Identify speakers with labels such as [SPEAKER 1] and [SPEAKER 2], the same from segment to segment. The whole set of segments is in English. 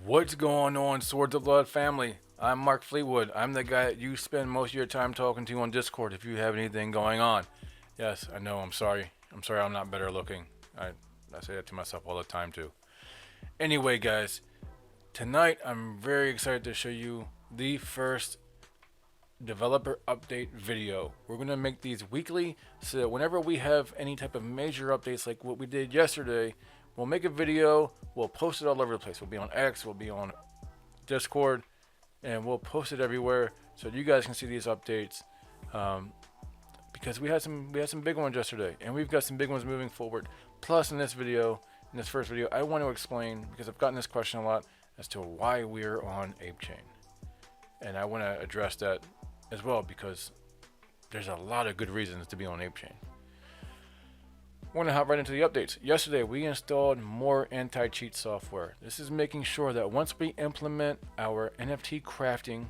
[SPEAKER 1] What's going on, Swords of Blood family? I'm Mark Fleetwood. I'm the guy that you spend most of your time talking to on Discord if you have anything going on. Yes, I know, I'm sorry. I'm sorry I'm not better looking. I say that to myself all the time, too. Anyway, guys, tonight I'm very excited to show you the first developer update video. We're going to make these weekly so that whenever we have any type of major updates like what we did yesterday, we'll make a video, we'll post it all over the place. We'll be on X, we'll be on Discord, and we'll post it everywhere so you guys can see these updates. Because we had some big ones yesterday, and we've got some big ones moving forward. Plus, in this first video, I want to explain, because I've gotten this question a lot, as to why we're on ApeChain, and I want to address that as well because there's a lot of good reasons to be on ApeChain. We're going to hop right into the updates. Yesterday, we installed more anti-cheat software. This is making sure that once we implement our NFT crafting,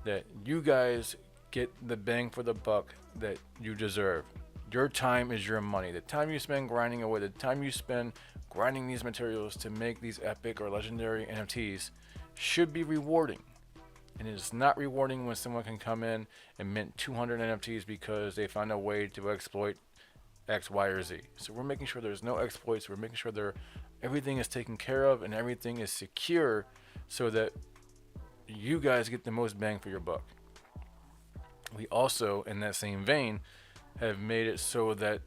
[SPEAKER 1] that you guys get the bang for the buck that you deserve. Your time is your money. The time you spend grinding away, the time you spend grinding these materials to make these epic or legendary NFTs should be rewarding. And it is not rewarding when someone can come in and mint 200 NFTs because they found a way to exploit X, Y, or Z. So we're making sure there's no exploits. We're making sure everything is taken care of and everything is secure so that you guys get the most bang for your buck. We also, in that same vein, have made it so that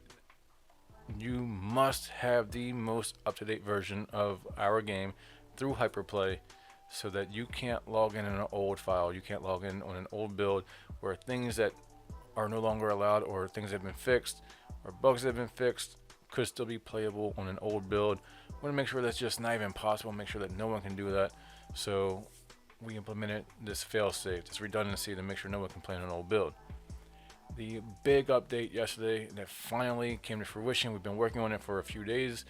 [SPEAKER 1] you must have the most up-to-date version of our game through Hyperplay so that you can't log in an old file. You can't log in on an old build where things that are no longer allowed or things that have been fixed or bugs that have been fixed could still be playable on an old build. We want to make sure that's just not even possible, make sure that no one can do that. So we implemented this fail-safe, this redundancy to make sure no one can play on an old build. The big update yesterday that finally came to fruition, we've been working on it for a few days,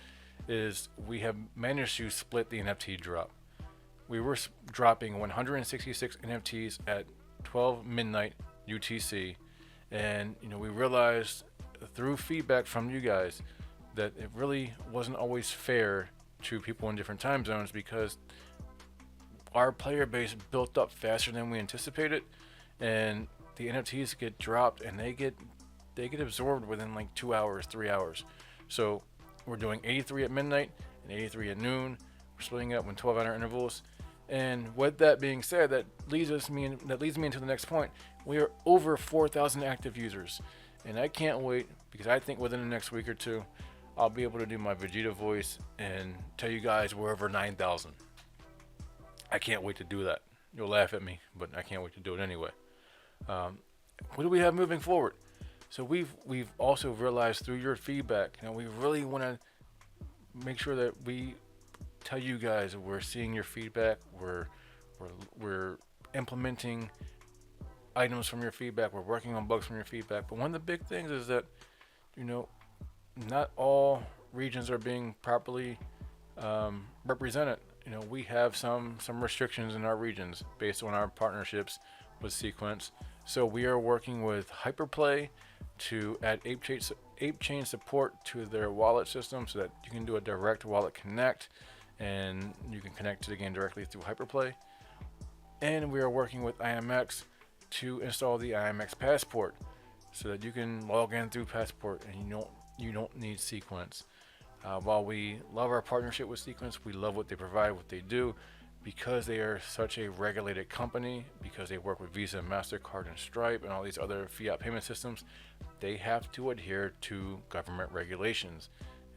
[SPEAKER 1] is we have managed to split the NFT drop. We were dropping 166 NFTs at 12 midnight UTC, and we realized through feedback from you guys that it really wasn't always fair to people in different time zones because our player base built up faster than we anticipated, and the NFTs get dropped and they get absorbed within like 2 hours, 3 hours. So we're doing 83 at midnight and 83 at noon. We're splitting it up in 12-hour intervals. And with that being said, that leads me into the next point. We are over 4,000 active users, and I can't wait because I think within the next week or two, I'll be able to do my Vegeta voice and tell you guys we're over 9,000. I can't wait to do that. You'll laugh at me, but I can't wait to do it anyway. What do we have moving forward? So we've also realized through your feedback, we really want to make sure that we tell you guys we're seeing your feedback. We're implementing items from your feedback. We're working on bugs from your feedback. But one of the big things is that not all regions are being properly represented. We have some restrictions in our regions based on our partnerships with Sequence. So we are working with Hyperplay to add ApeChain support to their wallet system so that you can do a direct wallet connect and you can connect to the game directly through Hyperplay. And we are working with IMX to install the IMX Passport so that you can log in through Passport and you don't need Sequence. While we love our partnership with Sequence, we love what they provide, what they do, because they are such a regulated company, because they work with Visa, MasterCard, and Stripe, and all these other fiat payment systems, they have to adhere to government regulations.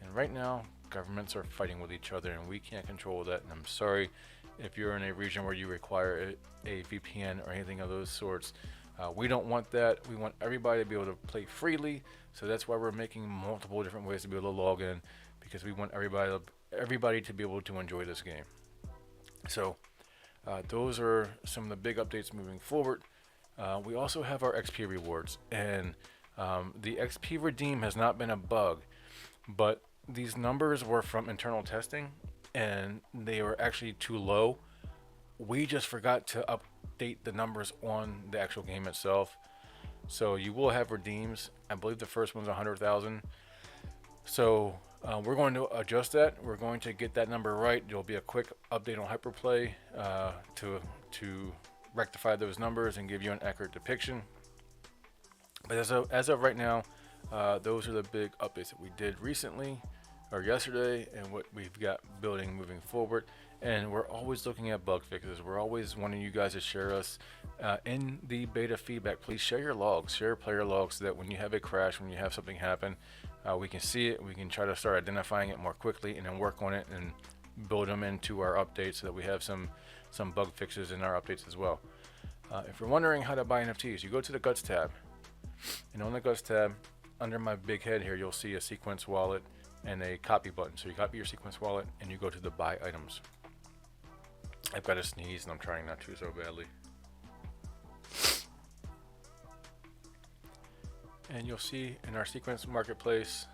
[SPEAKER 1] And right now, governments are fighting with each other, and we can't control that. And I'm sorry if you're in a region where you require a VPN or anything of those sorts. We don't want that. We want everybody to be able to play freely, so that's why we're making multiple different ways to be able to log in, because we want everybody to be able to enjoy this game. So those are some of the big updates moving forward. We also have our XP rewards, and the XP redeem has not been a bug, but these numbers were from internal testing and they were actually too low. We just forgot to update the numbers on the actual game itself. So you will have redeems. I believe the first one's 100,000. So We're going to adjust that. We're going to get that number right. There'll be a quick update on Hyperplay to rectify those numbers and give you an accurate depiction. But as of right now, those are the big updates that we did recently or yesterday, and what we've got building moving forward. And we're always looking at bug fixes. We're always wanting you guys to share us in the beta feedback. Please share your logs, share player logs, so that when you have a crash, when you have something happen, we can see it. We can try to start identifying it more quickly and then work on it and build them into our updates so that we have some bug fixes in our updates as well. If you're wondering how to buy NFTs, you go to the Guts tab. And on the Guts tab, under my big head here, you'll see a sequence wallet and a copy button. So you copy your sequence wallet and you go to the buy items. I've got a sneeze and I'm trying not to so badly. And you'll see in our sequence marketplace,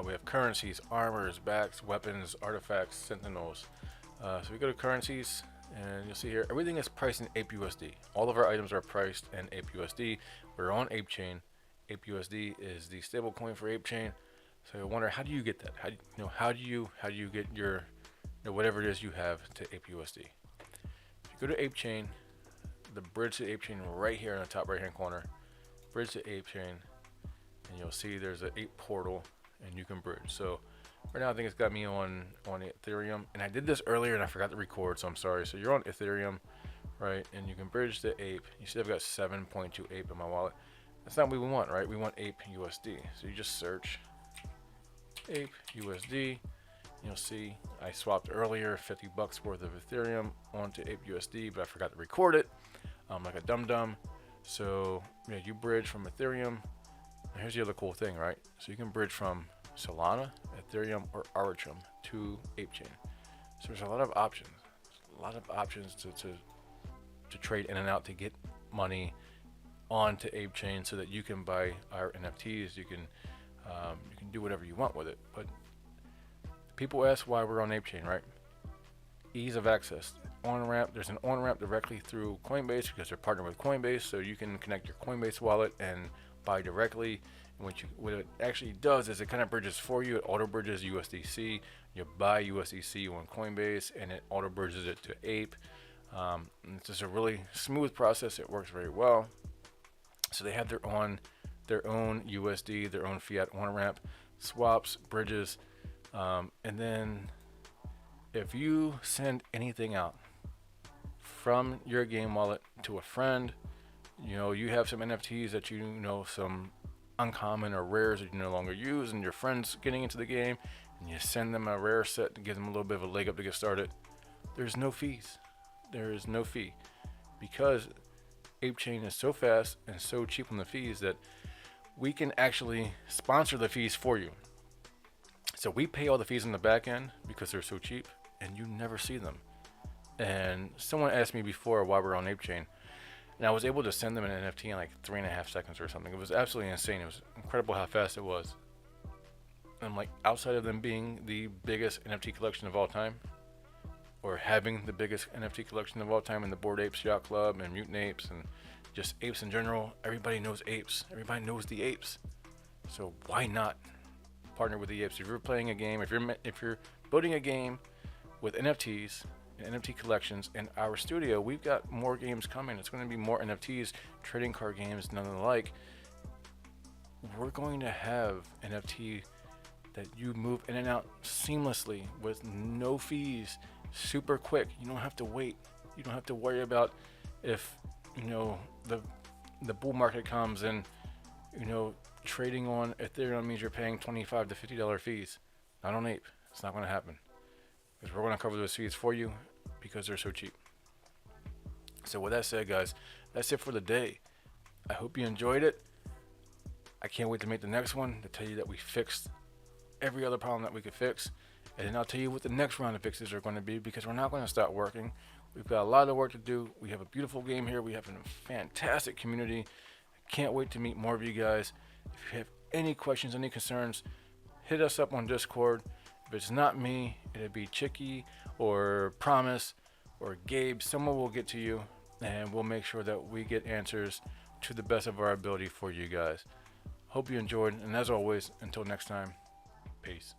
[SPEAKER 1] we have currencies, armors, backs, weapons, artifacts, sentinels. So we go to currencies, and you'll see here everything is priced in ApeUSD. All of our items are priced in ApeUSD. We're on ApeChain. ApeUSD is the stable coin for ApeChain. So I wonder, how do you get that? How do you get your whatever it is you have to ApeUSD? If you go to ApeChain, the bridge to ApeChain right here in the top right hand corner, bridge to ApeChain, and you'll see there's an Ape portal and you can bridge. So right now I think it's got me on Ethereum, and I did this earlier and I forgot to record, so I'm sorry. So you're on Ethereum, right? And you can bridge to Ape. You see I've got 7.2 Ape in my wallet. That's not what we want, right? We want ApeUSD. So you just search ApeUSD, and you'll see I swapped earlier $50 worth of Ethereum onto ApeUSD, but I forgot to record it. Like a dum-dum. So yeah, you bridge from Ethereum. And here's the other cool thing, right? So you can bridge from Solana, Ethereum, or Arbitrum to ApeChain. So there's a lot of options. To trade in and out to get money onto ApeChain so that you can buy our NFTs. You can do whatever you want with it. But people ask why we're on ApeChain, right? Ease of access. On-ramp. There's an on-ramp directly through Coinbase because they're partnered with Coinbase, so you can connect your Coinbase wallet and buy directly. And what it actually does is it kind of bridges for you. It auto bridges USDC. You buy USDC on Coinbase, and it auto bridges it to Ape. It's just a really smooth process. It works very well. So they have their own USD, their own fiat on-ramp, swaps, bridges, and then if you send anything out from your game wallet to a friend, you have some NFTs that some uncommon or rares that you no longer use, and your friend's getting into the game, and you send them a rare set to give them a little bit of a leg up to get started. There's no fees. There is no fee because ApeChain is so fast and so cheap on the fees that we can actually sponsor the fees for you. So we pay all the fees on the back end because they're so cheap, and you never see them. And someone asked me before why we're on ApeChain, and I was able to send them an NFT in like 3.5 seconds or something. It was absolutely insane. It was incredible how fast it was. And I'm like, outside of them being the biggest NFT collection of all time, or having the biggest NFT collection of all time in the Bored Apes Yacht Club and Mutant Apes and just apes in general, everybody knows apes. Everybody knows the apes. So why not partner with the apes? If you're playing a game, if you're building a game with NFTs and NFT collections in our studio, we've got more games coming. It's going to be more NFTs, trading card games, none of the like. We're going to have NFT that you move in and out seamlessly with no fees, super quick. You don't have to wait. You don't have to worry about if the bull market comes and trading on Ethereum means you're paying $25 to $50 fees. Not on Ape. It's not going to happen because we're going to cover those fees for you because they're so cheap. So with that said, guys, that's it for the day. I hope you enjoyed it. I can't wait to make the next one to tell you that we fixed every other problem that we could fix, and then I'll tell you what the next round of fixes are going to be, because we're not going to stop working. We've got a lot of work to do. We have a beautiful game here. We have a fantastic community. I can't wait to meet more of you guys. If you have any questions, any concerns, hit us up on Discord. If it's not me, it'll be Chicky or Promise or Gabe. Someone will get to you, and we'll make sure that we get answers to the best of our ability for you guys. Hope you enjoyed, and as always, until next time, peace.